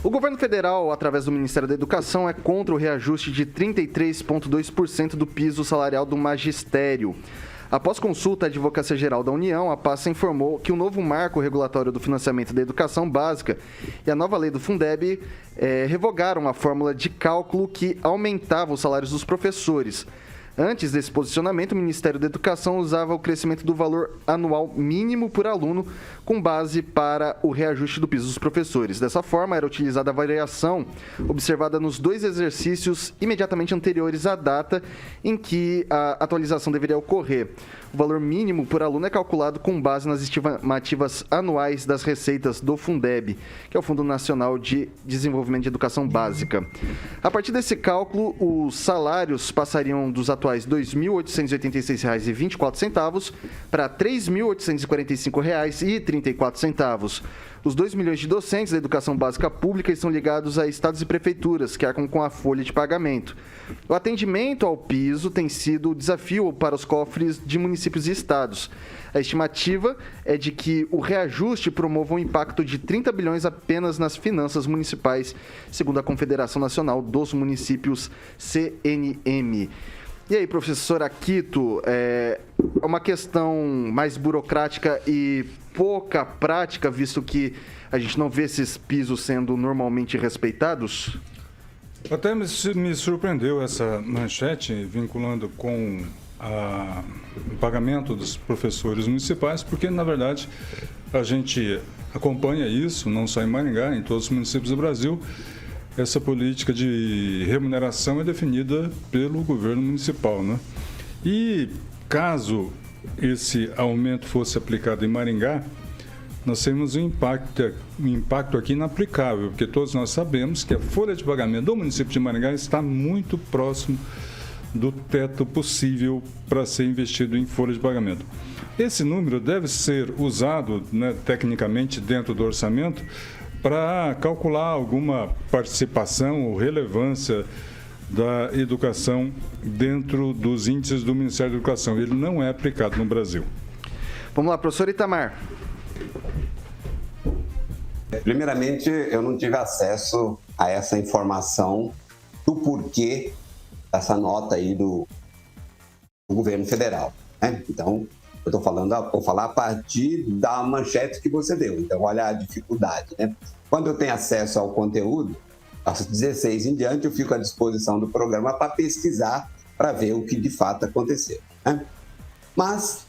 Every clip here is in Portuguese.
O governo federal, através do Ministério da Educação, é contra o reajuste de 33,2% do piso salarial do magistério. Após consulta à Advocacia Geral da União, a pasta informou que o novo marco regulatório do financiamento da educação básica e a nova lei do Fundeb revogaram a fórmula de cálculo que aumentava os salários dos professores. Antes desse posicionamento, o Ministério da Educação usava o crescimento do valor anual mínimo por aluno com base para o reajuste do piso dos professores. Dessa forma, era utilizada a variação observada nos 2 exercícios imediatamente anteriores à data em que a atualização deveria ocorrer. O valor mínimo por aluno é calculado com base nas estimativas anuais das receitas do Fundeb, que é o Fundo Nacional de Desenvolvimento de Educação Básica. A partir desse cálculo, os salários passariam dos atuais R$ 2.886,24 para R$ 3.845,34. Os 2 milhões de docentes da educação básica pública estão ligados a estados e prefeituras, que arcam com a folha de pagamento. O atendimento ao piso tem sido o desafio para os cofres de municípios e estados. A estimativa é de que o reajuste promova um impacto de 30 bilhões apenas nas finanças municipais, segundo a Confederação Nacional dos Municípios, CNM. E aí, professor Akito, é uma questão mais burocrática e pouca prática, visto que a gente não vê esses pisos sendo normalmente respeitados? Até me surpreendeu essa manchete vinculando com o pagamento dos professores municipais, porque, na verdade, a gente acompanha isso, não só em Maringá, em todos os municípios do Brasil. Essa política de remuneração é definida pelo governo municipal, né? E caso esse aumento fosse aplicado em Maringá, nós temos um impacto aqui inaplicável, porque todos nós sabemos que a folha de pagamento do município de Maringá está muito próximo do teto possível para ser investido em folha de pagamento. Esse número deve ser usado, né, tecnicamente dentro do orçamento para calcular alguma participação ou relevância da educação dentro dos índices do Ministério da Educação. Ele não é aplicado no Brasil. Vamos lá, professor Itamar. Primeiramente, eu não tive acesso a essa informação do porquê dessa nota aí do governo federal, né? Então, vou falar a partir da manchete que você deu. Então, olha a dificuldade, né? Quando eu tenho acesso ao conteúdo, às 16 em diante, eu fico à disposição do programa para pesquisar, para ver o que de fato aconteceu, né? Mas,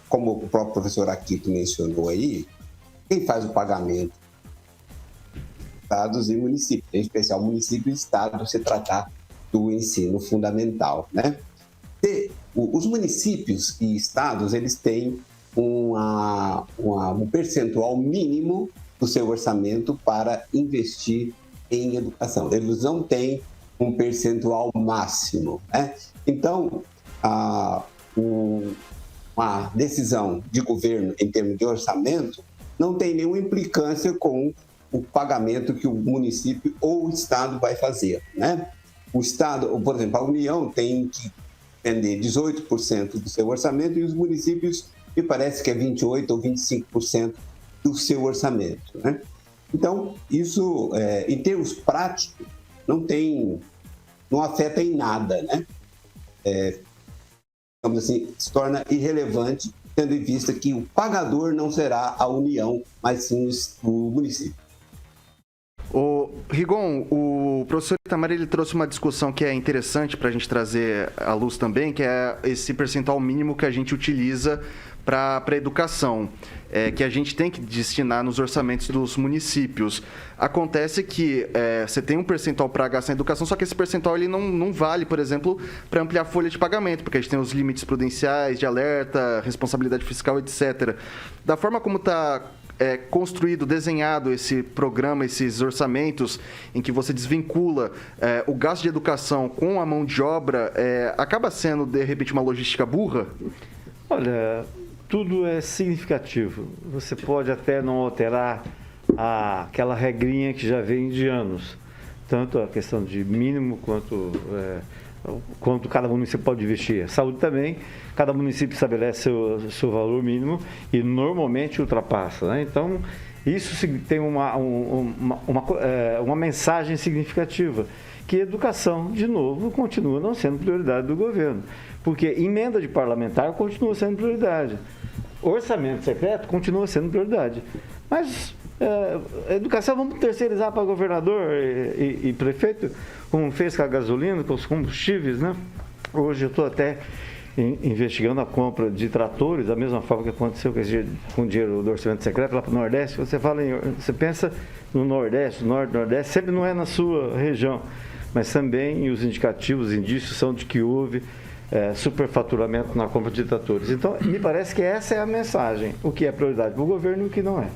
como o próprio professor Akito mencionou aí, quem faz o pagamento? Estados e municípios, em especial município e estado, se tratar do ensino fundamental, né? Os municípios e estados, eles têm um percentual mínimo do seu orçamento para investir em educação. Eles não têm um percentual máximo, né? Então, uma decisão de governo em termos de orçamento não tem nenhuma implicância com o pagamento que o município ou o estado vai fazer, né? O estado, por exemplo, a União tem que despender 18% do seu orçamento e os municípios, me parece que é 28% ou 25% do seu orçamento, né? Então, isso, em termos práticos, não afeta em nada, né? Digamos assim, se torna irrelevante, tendo em vista que o pagador não será a União, mas sim o município. Rigon, o professor Itamar, ele trouxe uma discussão que é interessante para a gente trazer à luz também, que é esse percentual mínimo que a gente utiliza para a educação, que a gente tem que destinar nos orçamentos dos municípios. Acontece que você tem um percentual para gastar em educação, só que esse percentual ele não vale, por exemplo, para ampliar a folha de pagamento, porque a gente tem os limites prudenciais, de alerta, responsabilidade fiscal, etc. Da forma como está construído, desenhado esse programa, esses orçamentos, em que você desvincula o gasto de educação com a mão de obra, acaba sendo, de repente, uma logística burra? Olha, tudo é significativo. Você pode até não alterar aquela regrinha que já vem de anos, tanto a questão de mínimo quanto cada município pode investir. Saúde também, cada município estabelece seu valor mínimo e normalmente ultrapassa, né? Então, Isso tem uma mensagem significativa, que educação, de novo, continua não sendo prioridade do governo, porque emenda de parlamentar continua sendo prioridade, orçamento secreto continua sendo prioridade, mas a educação vamos terceirizar para governador e prefeito, como fez com a gasolina, com os combustíveis, né? Hoje eu estou até investigando a compra de tratores, da mesma forma que aconteceu com o dinheiro do orçamento secreto lá para o Nordeste. Você pensa no Nordeste, Norte, Nordeste, sempre não é na sua região, mas também os indicativos, os indícios são de que houve superfaturamento na compra de tratores. Então, me parece que essa é a mensagem, o que é prioridade para o governo e o que não é.